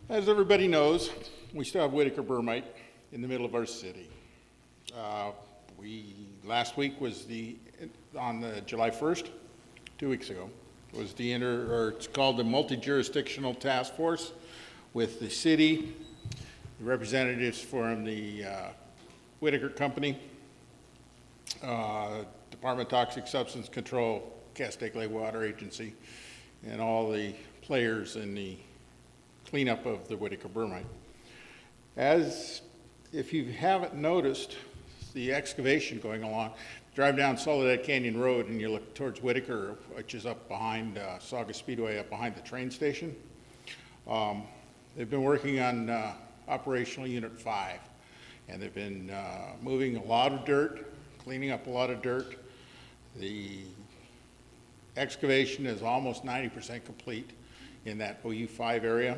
As everybody knows, we still have Whittaker-Bermite in the middle of our city. Last week was on the July 1st, 2 weeks ago, was it's called the Multi-Jurisdictional Task Force with the city, the representatives from the Whittaker Company, Department of Toxic Substance Control, Castaic Lake Water Agency, and all the players in the cleanup of the Whittaker-Bermite. As if you haven't noticed the excavation going along, drive down Soledad Canyon Road and you look towards Whittaker, which is up behind Saugus Speedway, up behind the train station. They've been working on operational Unit 5, and they've been moving a lot of dirt, cleaning up a lot of dirt. The excavation is almost 90% complete in that OU5 area.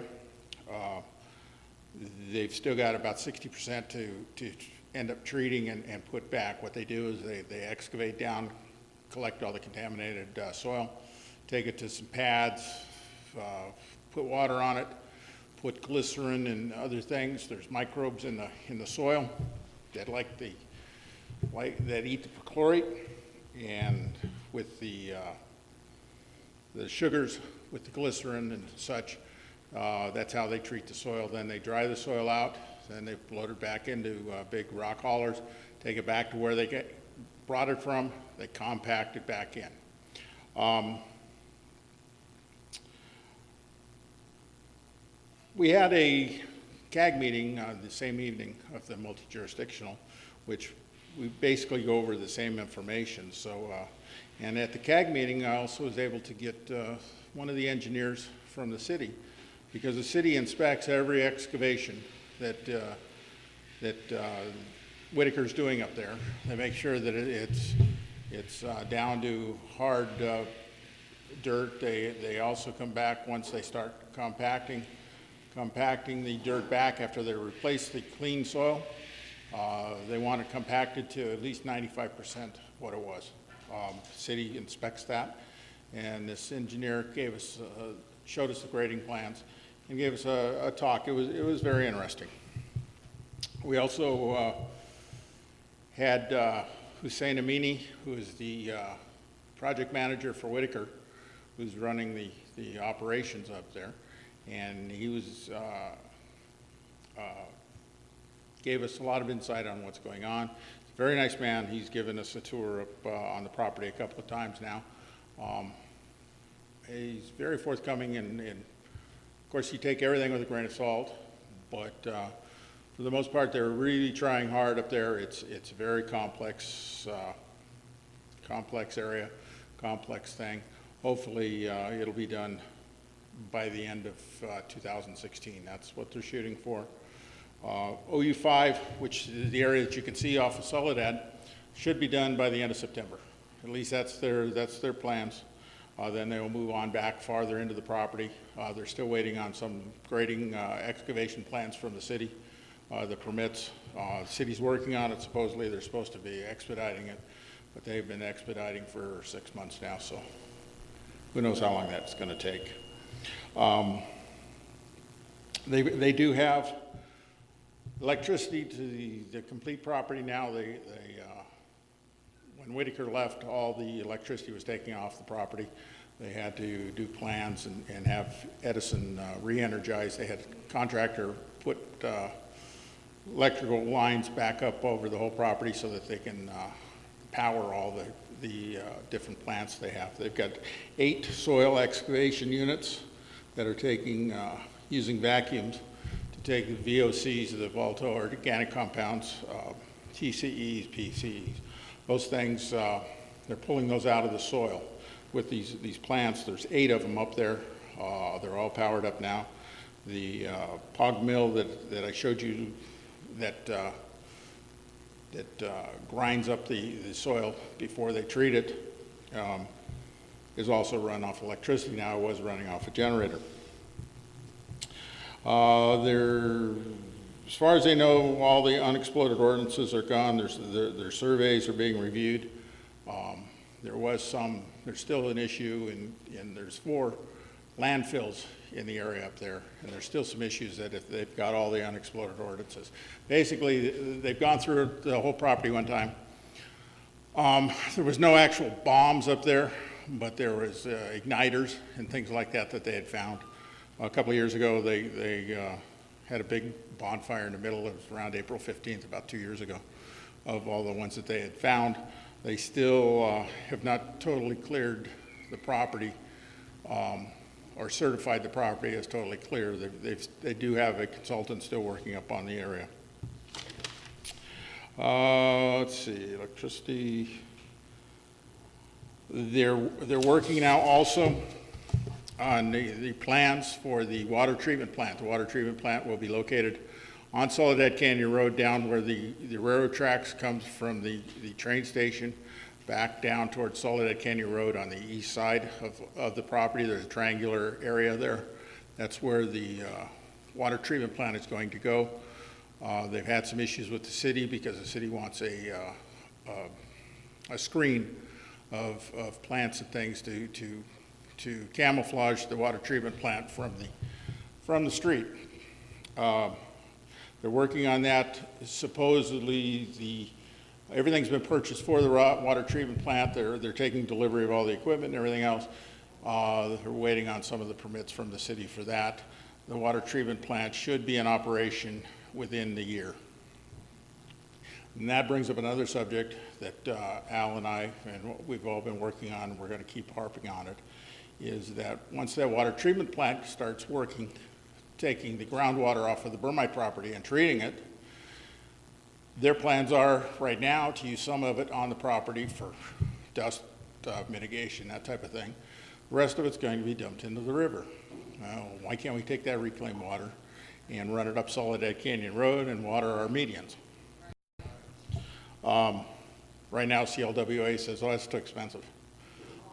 They've still got about 60% to end up treating and put back. What they do is they excavate down, collect all the contaminated soil, take it to some pads, put water on it, put glycerin and other things. There's microbes in the soil that that eat the perchlorate, and with the sugars, with the glycerin and such, that's how they treat the soil. Then they dry the soil out, then they load it back into big rock haulers, take it back to where they brought it from, they compact it back in. We had a CAG meeting the same evening of the multi-jurisdictional, which we basically go over the same information. So, and at the CAG meeting, I also was able to get one of the engineers from the city, because the city inspects every excavation that Whittaker's doing up there. They make sure that it's down to hard dirt. They also come back once they start compacting the dirt back after they replace the clean soil. They want it compacted to at least 95% what it was. City inspects that, and this engineer showed us the grading plans and gave us a talk. It was very interesting. We also had Hussein Amini, who is the project manager for Whittaker, who's running the operations up there, and he was gave us a lot of insight on what's going on. He's a very nice man. He's given us a tour up on the property a couple of times now. He's very forthcoming, and of course, you take everything with a grain of salt, but for the most part, they're really trying hard up there. It's a very complex area, complex thing. Hopefully, it'll be done by the end of 2016. That's what they're shooting for. OU5, which is the area that you can see off of Soledad, should be done by the end of September. At least that's their plans. Then they will move on back farther into the property. They're still waiting on some grading excavation plans from the city, the permits. The city's working on it. Supposedly they're supposed to be expediting it, but they've been expediting for 6 months now, so who knows how long that's going to take. They do have electricity to the complete property now. When Whittaker left, all the electricity was taken off the property. They had to do plans and have Edison re-energized. They had a contractor put electrical lines back up over the whole property so that they can power all the different plants they have. They've got 8 soil excavation units that are using vacuums to take the VOCs, the volatile organic compounds, TCEs, PCEs. Those things, they're pulling those out of the soil with these plants. There's 8 of them up there. They're all powered up now. The POG mill that I showed you that grinds up the soil before they treat it is also run off electricity now. It was running off a generator. As far as they know, all the unexploded ordnances are gone. Their surveys are being reviewed. There's still an issue, and there's 4 landfills in the area up there. And there's still some issues that if they've got all the unexploded ordinances. Basically, they've gone through the whole property one time. There was no actual bombs up there, but there was igniters and things like that that they had found. A couple of years ago, they had a big bonfire in the middle. It was around April 15th, about 2 years ago, of all the ones that they had found. They still have not totally cleared the property or certified the property as totally clear. They do have a consultant still working up on the area. Let's see, electricity. They're working now also on the plans for the water treatment plant. The water treatment plant will be located on Soledad Canyon Road, down where the railroad tracks comes from the train station, back down towards Soledad Canyon Road on the east side of the property. There's a triangular area there. That's where the water treatment plant is going to go. They've had some issues with the city because the city wants a screen of plants and things to camouflage the water treatment plant from the street. They're working on that. Supposedly, everything's been purchased for the water treatment plant. They're taking delivery of all the equipment and everything else. They're waiting on some of the permits from the city for that. The water treatment plant should be in operation within the year. And that brings up another subject that Al and I and what we've all been working on, and we're going to keep harping on it, is that once that water treatment plant starts working, taking the groundwater off of the Bermite property and treating it, their plans are right now to use some of it on the property for dust mitigation, that type of thing. The rest of it's going to be dumped into the river. Why can't we take that reclaimed water and run it up Soledad Canyon Road and water our medians? Right now, CLWA says, oh, that's too expensive.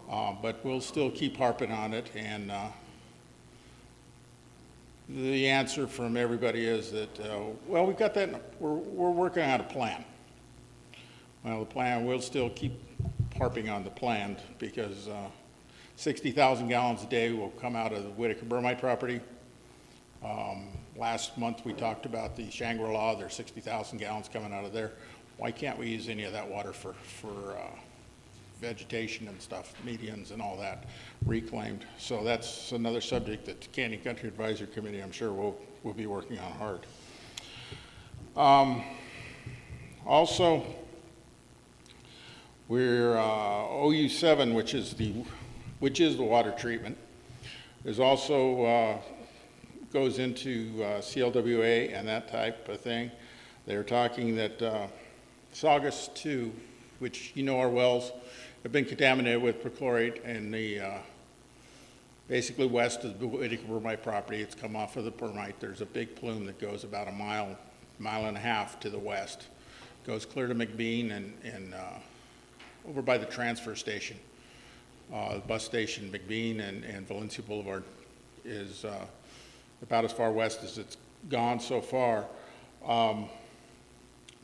But we'll still keep harping on it, and the answer from everybody is that, well, we've got that, we're working on a plan. Well, the plan, we'll still keep harping on the plan because 60,000 gallons a day will come out of the Whittaker-Bermite property. Last month we talked about the Shangri-La. There's 60,000 gallons coming out of there. Why can't we use any of that water for vegetation and stuff, medians and all that, reclaimed? So that's another subject that the Canyon Country Advisory Committee, I'm sure, will be working on hard. Also, we're OU7, which is the water treatment. There's also goes into CLWA and that type of thing. They're talking that Saugus 2, which you know our wells have been contaminated with perchlorate in the basically west of the Whittaker-Bermite property. It's come off of the Bermite. There's a big plume that goes about a mile and a half to the west. Goes clear to McBean and over by the transfer station. The bus station, McBean and Valencia Boulevard is about as far west as it's gone so far.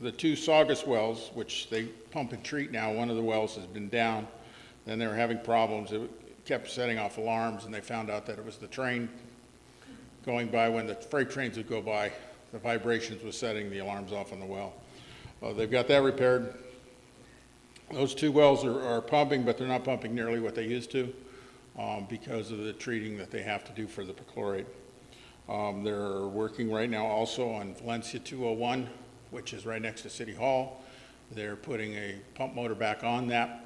The two Saugus wells, which they pump and treat now, one of the wells has been down. Then they were having problems. It kept setting off alarms, and they found out that it was the train going by. When the freight trains would go by, the vibrations was setting the alarms off on the well. They've got that repaired. Those two wells are pumping, but they're not pumping nearly what they used to because of the treating that they have to do for the perchlorate. They're working right now also on Valencia 201, which is right next to City Hall. They're putting a pump motor back on that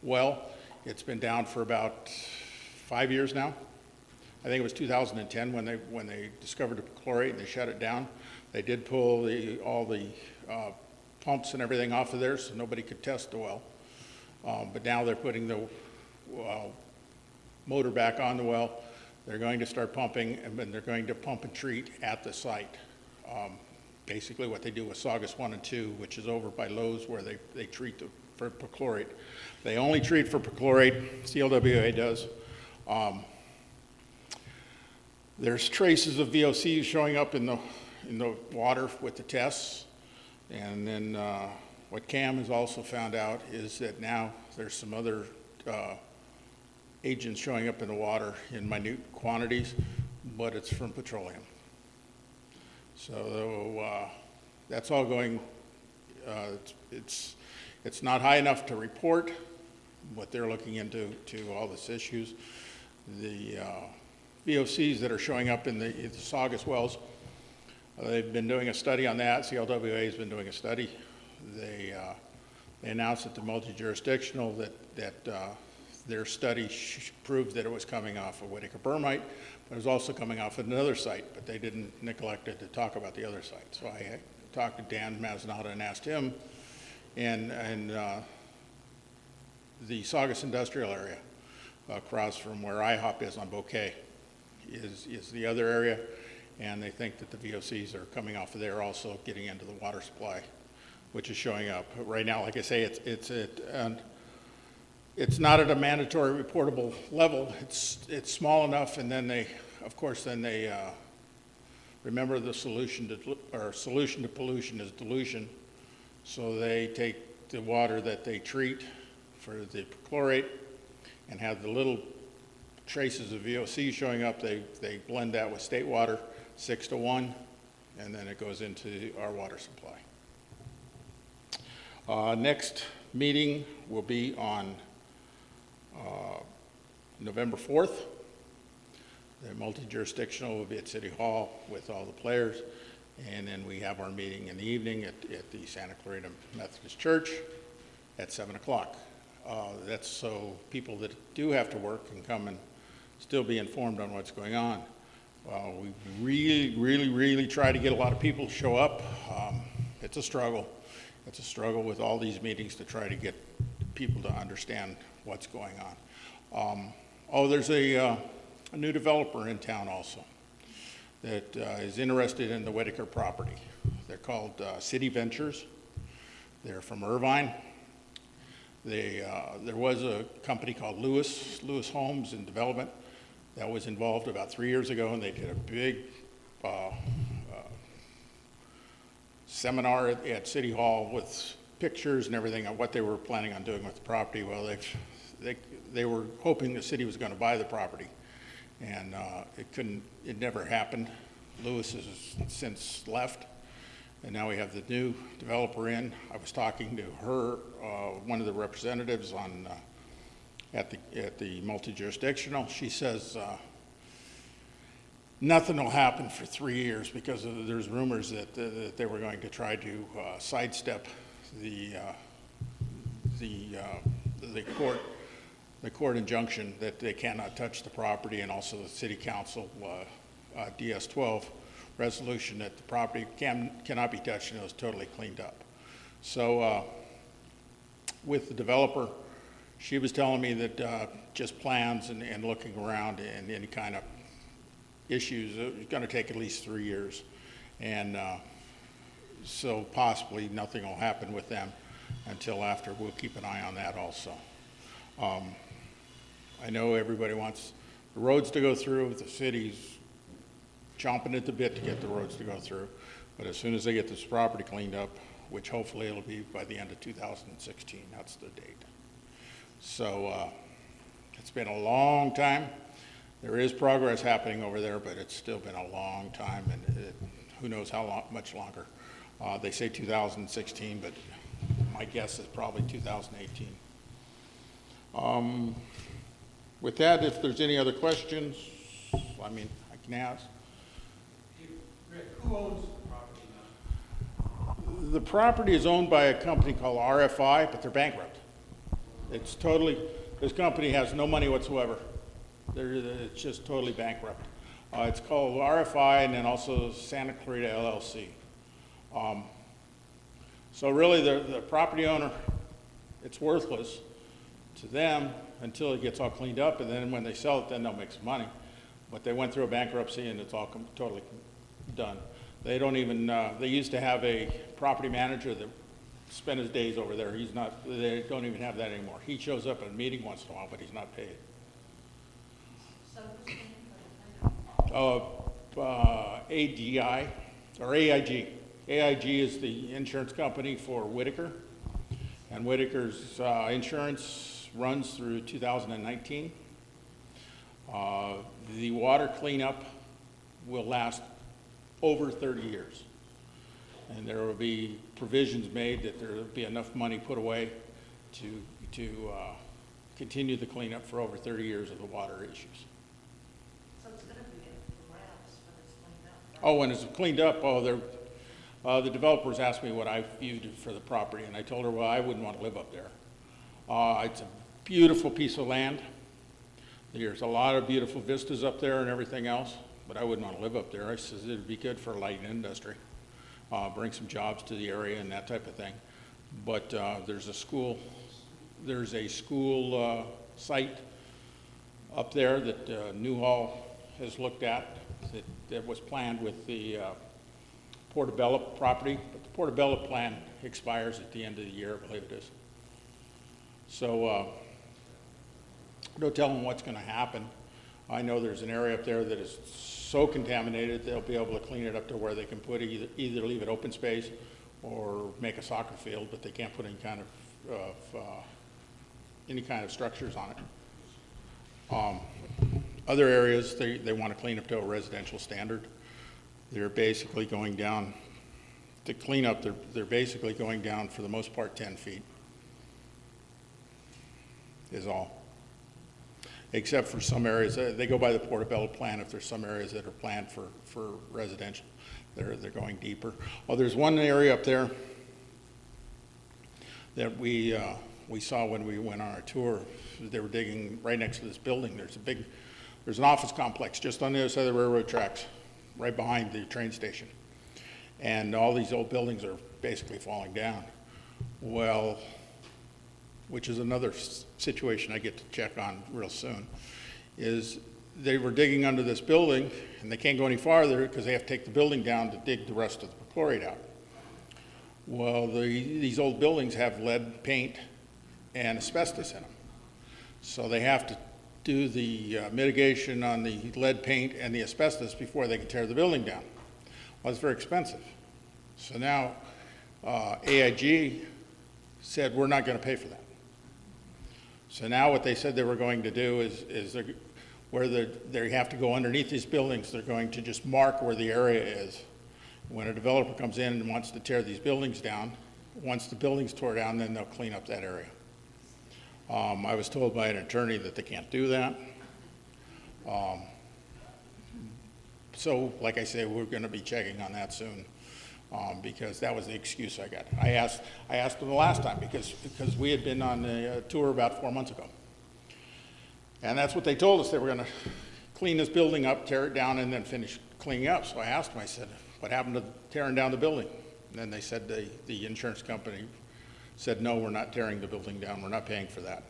well. It's been down for about 5 years now. I think it was 2010 when they discovered the perchlorate and they shut it down. They did pull all the pumps and everything off of there so nobody could test the well. But now they're putting the motor back on the well. They're going to start pumping, and then they're going to pump and treat at the site. Basically what they do with Saugus 1 and 2, which is over by Lowe's, where they treat for perchlorate. They only treat for perchlorate, CLWA does. There's traces of VOCs showing up in the water with the tests. And then what CAM has also found out is that now there's some other agents showing up in the water in minute quantities, but it's from petroleum. So that's all going, it's not high enough to report, but they're looking into all these issues. The VOCs that are showing up in the Saugus wells, they've been doing a study on that. CLWA has been doing a study. They announced at the multi-jurisdictional that their study proved that it was coming off of Whittaker-Bermite, but it was also coming off of another site, but they didn't neglect it to talk about the other site. So I talked to Dan Masnada and asked him, and the Saugus industrial area across from where IHOP is on Bouquet is the other area, and they think that the VOCs are coming off of there also getting into the water supply, which is showing up. Right now, like I say, it's not at a mandatory reportable level. It's small enough, and then they, of course, remember the solution to pollution is dilution. So they take the water that they treat for the perchlorate and have the little traces of VOC showing up. They blend that with state water 6-to-1, and then it goes into our water supply. Next meeting will be on November 4th. The multi-jurisdictional will be at City Hall with all the players, and then we have our meeting in the evening at the Santa Clarita Methodist Church at 7 o'clock. That's so people that do have to work can come and still be informed on what's going on. We really try to get a lot of people to show up. It's a struggle. It's a struggle with all these meetings to try to get people to understand what's going on. There's a new developer in town also that is interested in the Whittaker property. They're called City Ventures. They're from Irvine. There was a company called Lewis Homes and Development that was involved about 3 years ago, and they did a big seminar at City Hall with pictures and everything on what they were planning on doing with the property. Well, they were hoping the city was going to buy the property, and it never happened. Lewis has since left, and now we have the new developer in. I was talking to her, one of the representatives at the multi-jurisdictional. She says nothing will happen for 3 years because there's rumors that they were going to try to sidestep the court injunction that they cannot touch the property, and also the city council DS-12 resolution that the property cannot be touched and it was totally cleaned up. So with the developer, she was telling me that just plans and looking around and any kind of issues, it's going to take at least 3 years. And so possibly nothing will happen with them until after. We'll keep an eye on that also. I know everybody wants the roads to go through. The city's chomping at the bit to get the roads to go through. But as soon as they get this property cleaned up, which hopefully it'll be by the end of 2016, that's the date. So it's been a long time. There is progress happening over there, but it's still been a long time, and who knows how much longer. They say 2016, but my guess is probably 2018. With that, if there's any other questions, I mean, I can ask. Rick, who owns the property now? The property is owned by a company called RFI, but they're bankrupt. It's totally, this company has no money whatsoever. It's just totally bankrupt. It's called RFI and then also Santa Clarita LLC. So really the property owner, it's worthless to them until it gets all cleaned up, and then when they sell it, then they'll make some money. But they went through a bankruptcy and it's all totally done. They don't even, they used to have a property manager that spent his days over there. They don't even have that anymore. He shows up at a meeting once in a while, but he's not paid. So who's paying for the AGI, or AIG. AIG is the insurance company for Whittaker, and Whittaker's insurance runs through 2019. The water cleanup will last over 30 years. And there will be provisions made that there will be enough money put away to continue the cleanup for over 30 years of the water issues. So it's gonna be grass when it's cleaned up, right? Oh, when it's cleaned up, the developers asked me what I viewed for the property, and I told her, well, I wouldn't want to live up there. It's a beautiful piece of land. There's a lot of beautiful vistas up there and everything else, but I wouldn't want to live up there. I said it'd be good for light industry, bring some jobs to the area and that type of thing. But there's a school site up there that Newhall has looked at that was planned with the Portobello property, but the Portobello plan expires at the end of the year, I believe it is. So no telling what's going to happen. I know there's an area up there that is so contaminated they'll be able to clean it up to where they can put either leave it open space or make a soccer field, but they can't put any kind of structures on it. Other areas they want to clean up to a residential standard. They're basically going down to clean up. They're basically going down for the most part 10 feet. Is all. Except for some areas, they go by the Portobello plan. If there's some areas that are planned for residential, they're going deeper. Oh, there's one area up there that we saw when we went on our tour. They were digging right next to this building. There's an office complex just on the other side of the railroad tracks, right behind the train station. And all these old buildings are basically falling down. Well, which is another situation I get to check on real soon, is they were digging under this building and they can't go any farther because they have to take the building down to dig the rest of the perchlorate out. Well, these old buildings have lead paint and asbestos in them. So they have to do the mitigation on the lead paint and the asbestos before they can tear the building down. Well, it's very expensive. So now AIG said, we're not going to pay for that. So now what they said they were going to do is they have to go underneath these buildings, they're going to just mark where the area is. When a developer comes in and wants to tear these buildings down, once the building's tore down, then they'll clean up that area. I was told by an attorney that they can't do that. So, like I say, we're going to be checking on that soon, because that was the excuse I got. I asked them the last time because we had been on a tour about 4 months ago, and that's what they told us. They were going to clean this building up, tear it down, and then finish cleaning up. So I asked them. I said, "What happened to tearing down the building?" And then they said the insurance company said, "No, we're not tearing the building down. We're not paying for that.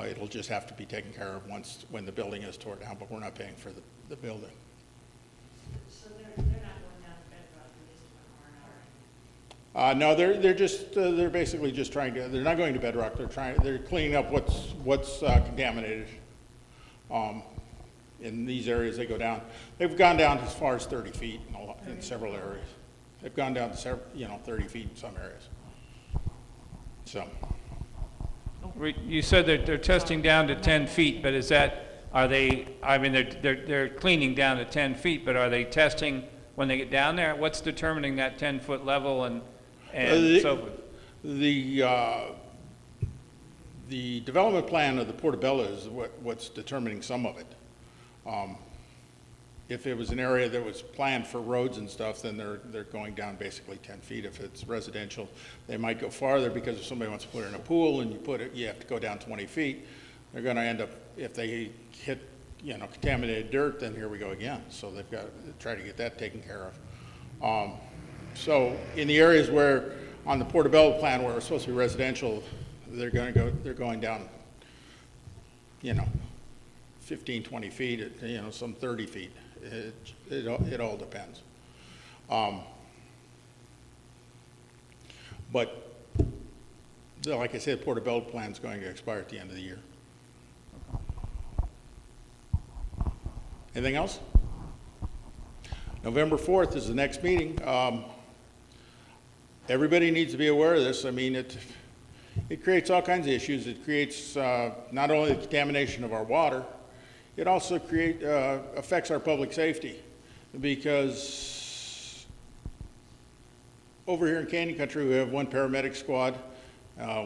It'll just have to be taken care of when the building is torn down, but we're not paying for the building." So they're not going down to bedrock, they're just going No, they're basically just trying to. They're not going to bedrock. They're cleaning up what's contaminated. In these areas, they go down. They've gone down as far as 30 feet in several areas. They've gone down to 30 feet in some areas. So. You said that they're testing down to 10 feet, but they're cleaning down to 10 feet, but are they testing when they get down there? What's determining that 10-foot level and so forth? The development plan of the Portobello is what's determining some of it. If it was an area that was planned for roads and stuff, then they're going down basically 10 feet. If it's residential, they might go farther because if somebody wants to put it in a pool and you have to go down 20 feet, they're going to end up, if they hit, contaminated dirt, then here we go again. So they've got to try to get that taken care of. So in the areas where, on the Portobello plan where it's supposed to be residential, they're going down, 15, 20 feet, some 30 feet. It all depends. But like I said, the Portobello plan is going to expire at the end of the year. Anything else? November 4th is the next meeting. Everybody needs to be aware of this. I mean, it creates all kinds of issues. It creates not only the contamination of our water, it also affects our public safety, because over here in Canyon Country, we have one paramedic squad.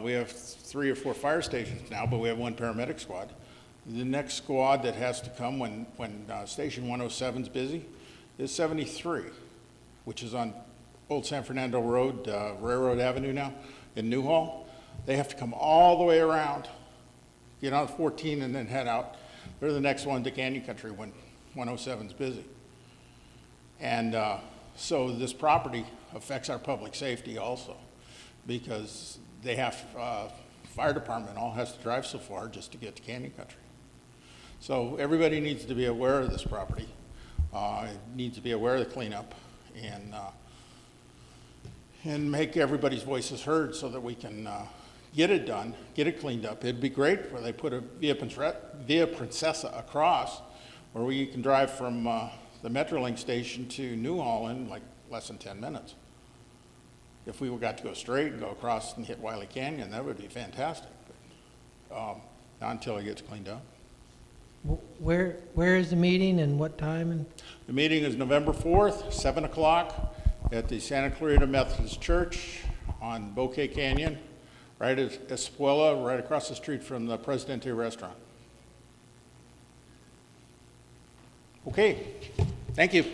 We have 3 or 4 fire stations now, but we have one paramedic squad. The next squad that has to come when Station 107 is busy is 73, which is on Old San Fernando Road, Railroad Avenue now, in Newhall. They have to come all the way around, get on 14 and then head out. They're the next one to Canyon Country when 107 is busy. And so this property affects our public safety also, because they have, fire department all has to drive so far just to get to Canyon Country. So everybody needs to be aware of this property, needs to be aware of the cleanup, and make everybody's voices heard so that we can get it done, get it cleaned up. It'd be great where they put a Via Princesa across, where we can drive from the Metrolink station to Newhall in like less than 10 minutes. If we got to go straight and go across and hit Wiley Canyon, that would be fantastic. But, not until it gets cleaned up. Where is the meeting and what time? The meeting is November 4th, 7 o'clock at the Santa Clarita Methodist Church on Bouquet Canyon, right at Espuela, right across the street from the Presidente Restaurant. Okay, thank you.